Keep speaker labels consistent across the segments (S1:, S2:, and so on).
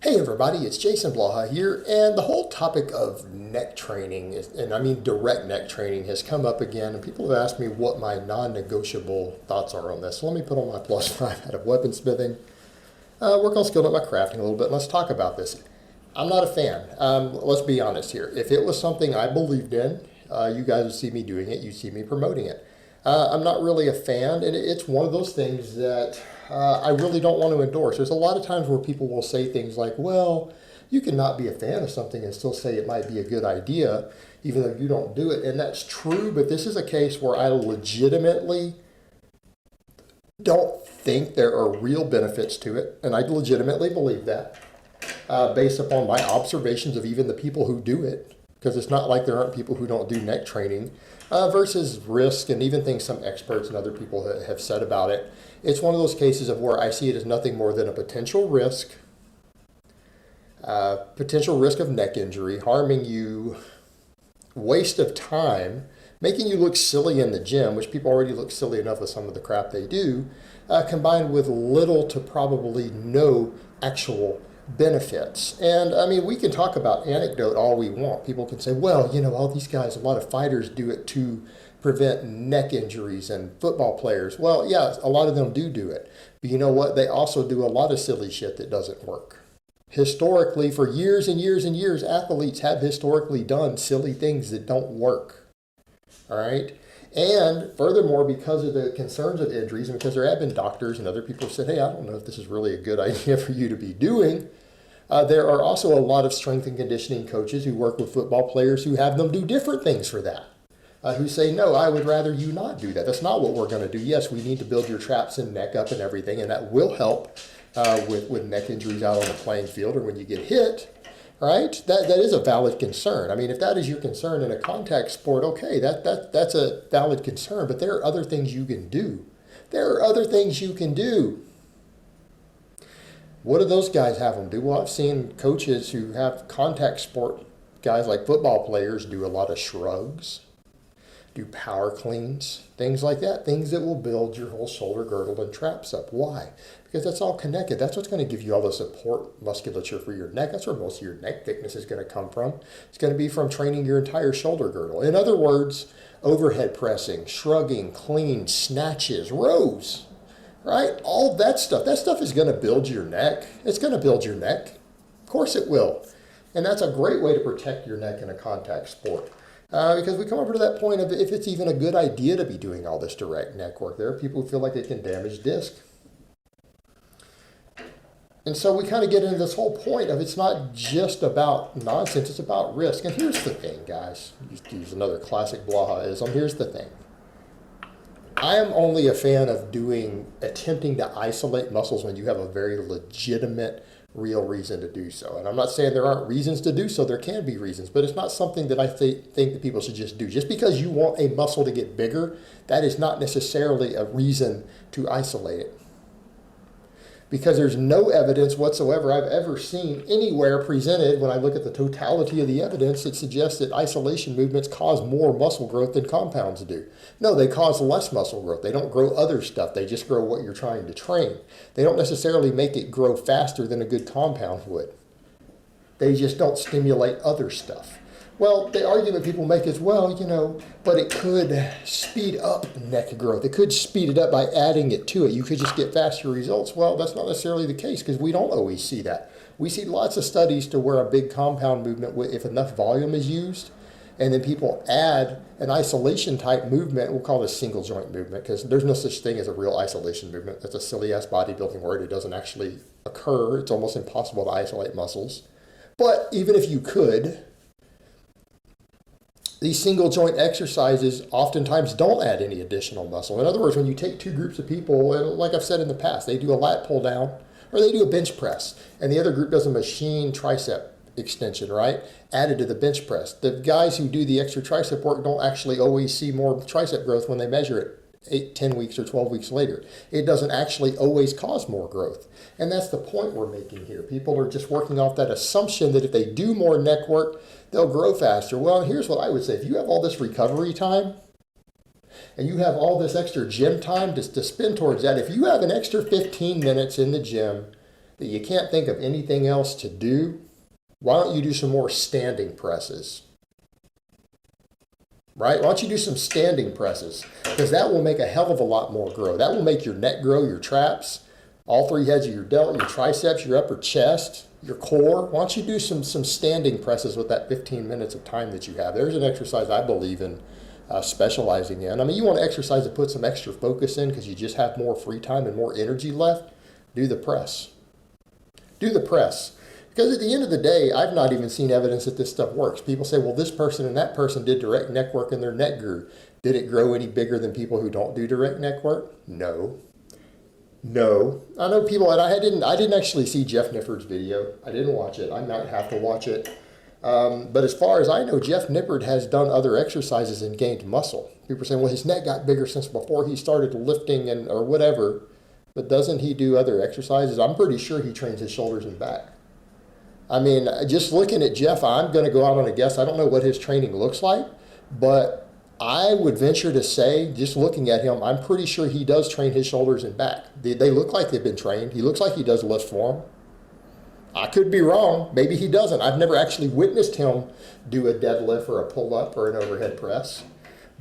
S1: Hey everybody, it's Jason Blaha here, and the whole topic of neck training, and I mean direct neck training, has come up again, and people have asked me what my non-negotiable thoughts are on this. So let me put on my +5 out of weaponsmithing, work on skilling up my crafting a little bit, and let's talk about this. I'm not a fan. Let's be honest here. If it was something I believed in, you guys would see me doing it, you'd see me promoting it. I'm not really a fan, and it's one of those things that I really don't want to endorse. There's a lot of times where people will say things like, well, you cannot be a fan of something and still say it might be a good idea, even though you don't do it. And that's true, but this is a case where I legitimately don't think there are real benefits to it, and I legitimately believe that, based upon my observations of even the people who do it, because it's not like there aren't people who don't do neck training, versus risk and even things some experts and other people have said about it. It's one of those cases of where I see it as nothing more than a potential risk of neck injury, harming you, waste of time, making you look silly in the gym, which people already look silly enough with some of the crap they do, combined with little to probably no actual benefits. And I mean, we can talk about anecdote all we want. People can say, well, you know, all these guys, a lot of fighters do it to prevent neck injuries, and football players, well, yeah, a lot of them do it. But you know what? They also do a lot of silly shit that doesn't work. Historically, for years and years and years, athletes have historically done silly things that don't work. All right? And furthermore, because of the concerns of injuries, and because there have been doctors and other people who said, hey, I don't know if this is really a good idea for you to be doing, there are also a lot of strength and conditioning coaches who work with football players who have them do different things for that. Who say, no, I would rather you not do that. That's not what we're going to do. Yes, we need to build your traps and neck up and everything, and that will help with neck injuries out on the playing field or when you get hit, right? That is a valid concern. I mean, if that is your concern in a contact sport, okay, that's a valid concern, but there are other things you can do. There are other things you can do. What do those guys have them do? Well, I've seen coaches who have contact sport guys like football players do a lot of shrugs, do power cleans, things like that, things that will build your whole shoulder girdle and traps up. Why? Because that's all connected. That's what's going to give you all the support musculature for your neck. That's where most of your neck thickness is going to come from. It's going to be from training your entire shoulder girdle. In other words, overhead pressing, shrugging, clean, snatches, rows, right? All that stuff is going to build your neck. It's going to build your neck. Of course it will. And that's a great way to protect your neck in a contact sport. Because we come over to that point of if it's even a good idea to be doing all this direct neck work. There are people who feel like it can damage disc. And so we kind of get into this whole point of it's not just about nonsense, it's about risk. And here's the thing, guys. To use another classic Blahaism, here's the thing. I am only a fan of attempting to isolate muscles when you have a very legitimate real reason to do so. And I'm not saying there aren't reasons to do so. There can be reasons, but it's not something that I think that people should just do. Just because you want a muscle to get bigger, that is not necessarily a reason to isolate it. Because there's no evidence whatsoever I've ever seen anywhere presented when I look at the totality of the evidence that suggests that isolation movements cause more muscle growth than compounds do. No, they cause less muscle growth. They don't grow other stuff. They just grow what you're trying to train. They don't necessarily make it grow faster than a good compound would. They just don't stimulate other stuff. Well, the argument people make is, well, you know, but it could speed up neck growth. It could speed it up by adding it to it. You could just get faster results. Well, that's not necessarily the case because we don't always see that. We see lots of studies to where a big compound movement, if enough volume is used, and then people add an isolation type movement, we'll call it a single joint movement because there's no such thing as a real isolation movement. That's a silly ass bodybuilding word. It doesn't actually occur. It's almost impossible to isolate muscles. But even if you could, these single joint exercises oftentimes don't add any additional muscle. In other words, when you take two groups of people, and like I've said in the past, they do a lat pull down or they do a bench press, and the other group does a machine tricep extension, right? Added to the bench press. The guys who do the extra tricep work don't actually always see more tricep growth when they measure it 8, 10 weeks or 12 weeks later. It doesn't actually always cause more growth. And that's the point we're making here. People are just working off that assumption that if they do more neck work, they'll grow faster. Well, here's what I would say. If you have all this recovery time and you have all this extra gym time to spend towards that, if you have an extra 15 minutes in the gym that you can't think of anything else to do, why don't you do some more standing presses? Right? Why don't you do some standing presses? Because that will make a hell of a lot more grow. That will make your neck grow, your traps, all three heads of your delt, your triceps, your upper chest, your core. Why don't you do some standing presses with that 15 minutes of time that you have? There's an exercise I believe in specializing in. I mean, you want to exercise to put some extra focus in because you just have more free time and more energy left. Do the press. Do the press. Because at the end of the day, I've not even seen evidence that this stuff works. People say, well, this person and that person did direct neck work and their neck grew. Did it grow any bigger than people who don't do direct neck work? No. No. I know people, and I didn't actually see Jeff Nifford's video. I didn't watch it. I might have to watch it. But as far as I know, Jeff Nippard has done other exercises and gained muscle. People are saying, well, his neck got bigger since before he started lifting and or whatever. But doesn't he do other exercises? I'm pretty sure he trains his shoulders and back. I mean, just looking at Jeff, I'm going to go out on a guess. I don't know what his training looks like, but I would venture to say, just looking at him, I'm pretty sure he does train his shoulders and back. They look like they've been trained. He looks like he does lifts for them. I could be wrong. Maybe he doesn't. I've never actually witnessed him do a deadlift or a pull-up or an overhead press.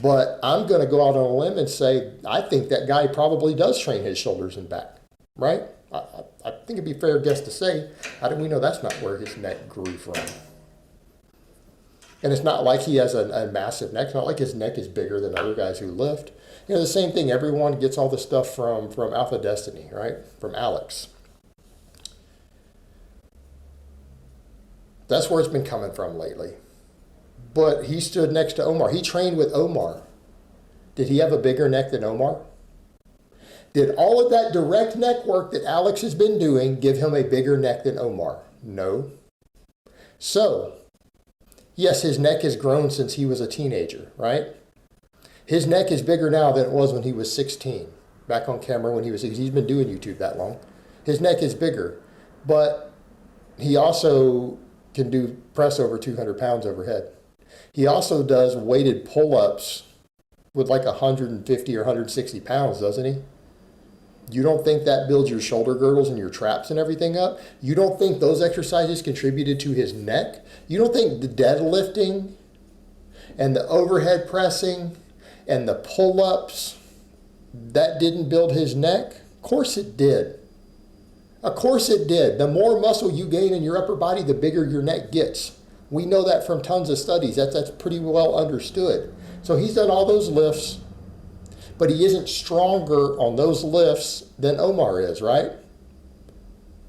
S1: But I'm going to go out on a limb and say, I think that guy probably does train his shoulders and back, right? I think it'd be a fair guess to say, how do we know that's not where his neck grew from? And it's not like he has a massive neck. It's not like his neck is bigger than other guys who lift. You know, the same thing, everyone gets all the stuff from Alpha Destiny, right? From Alex. That's where it's been coming from lately. But he stood next to Omar. He trained with Omar. Did he have a bigger neck than Omar? Did all of that direct neck work that Alex has been doing give him a bigger neck than Omar? No. So, yes, his neck has grown since he was a teenager, right? His neck is bigger now than it was when he was 16. Back on camera when he's been doing YouTube that long. His neck is bigger. But he also can do press over 200 pounds overhead. He also does weighted pull-ups with like 150 or 160 pounds, doesn't he? You don't think that builds your shoulder girdles and your traps and everything up? You don't think those exercises contributed to his neck? You don't think the deadlifting and the overhead pressing and the pull-ups, that didn't build his neck? Of course it did. Of course it did. The more muscle you gain in your upper body, the bigger your neck gets. We know that from tons of studies. That's pretty well understood. So he's done all those lifts, but he isn't stronger on those lifts than Omar is, right?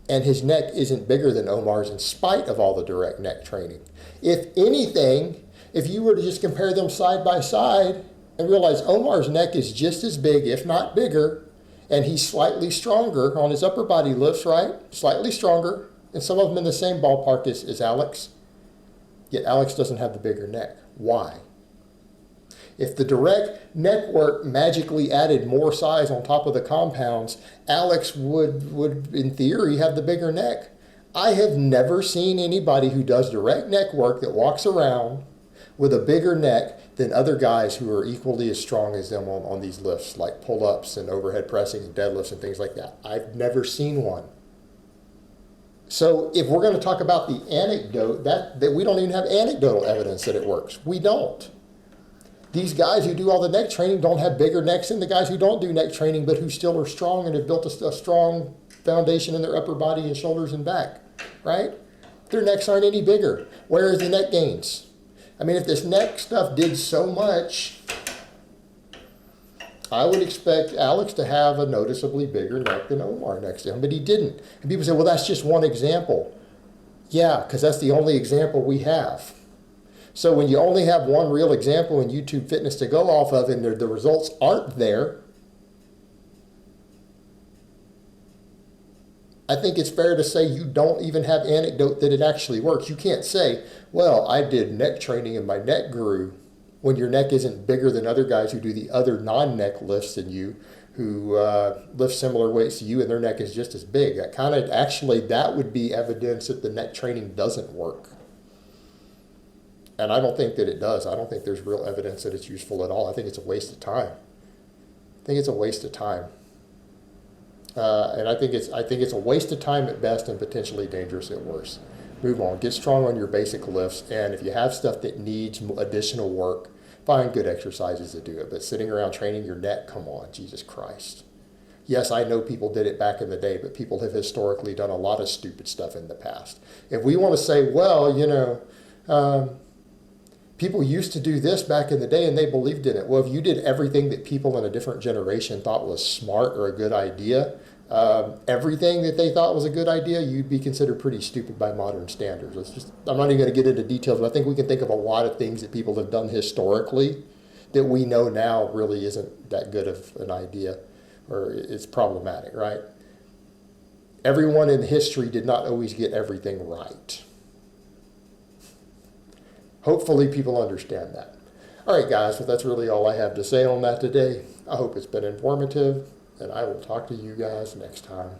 S1: And his neck isn't bigger than Omar's in spite of all the direct neck training. If anything, if you were to just compare them side by side and realize Omar's neck is just as big, if not bigger, and he's slightly stronger on his upper body lifts, right? Slightly stronger, and some of them in the same ballpark as Alex. Yet Alex doesn't have the bigger neck. Why? If the direct neck work magically added more size on top of the compounds, Alex would in theory have the bigger neck. I have never seen anybody who does direct neck work that walks around with a bigger neck than other guys who are equally as strong as them on these lifts, like pull-ups and overhead pressing and deadlifts and things like that. I've never seen one. So if we're going to talk about the anecdote, that we don't even have anecdotal evidence that it works. We don't. These guys who do all the neck training don't have bigger necks than the guys who don't do neck training, but who still are strong and have built a strong foundation in their upper body and shoulders and back, right? Their necks aren't any bigger. Where is the neck gains? I mean, if this neck stuff did so much, I would expect Alex to have a noticeably bigger neck than Omar next to him, but he didn't. And people say, well, that's just one example. Yeah, because that's the only example we have. So when you only have one real example in YouTube fitness to go off of and the results aren't there, I think it's fair to say you don't even have anecdote that it actually works. You can't say, well, I did neck training and my neck grew, when your neck isn't bigger than other guys who do the other non-neck lifts than you, who lift similar weights to you and their neck is just as big. That would be evidence that the neck training doesn't work. And I don't think that it does. I don't think there's real evidence that it's useful at all. I think it's a waste of time. And I think it's a waste of time at best and potentially dangerous at worst. Move on. Get strong on your basic lifts, and if you have stuff that needs additional work, find good exercises to do it. But sitting around training your neck, come on, Jesus Christ. Yes, I know people did it back in the day, but people have historically done a lot of stupid stuff in the past. If we want to say, well, people used to do this back in the day and they believed in it. Well, if you did everything that people in a different generation thought was smart or a good idea, everything that they thought was a good idea, you'd be considered pretty stupid by modern standards. I'm not even going to get into details, but I think we can think of a lot of things that people have done historically that we know now really isn't that good of an idea, or it's problematic, right? Everyone in history did not always get everything right. Hopefully people understand that. All right, guys, well, that's really all I have to say on that today. I hope it's been informative, and I will talk to you guys next time.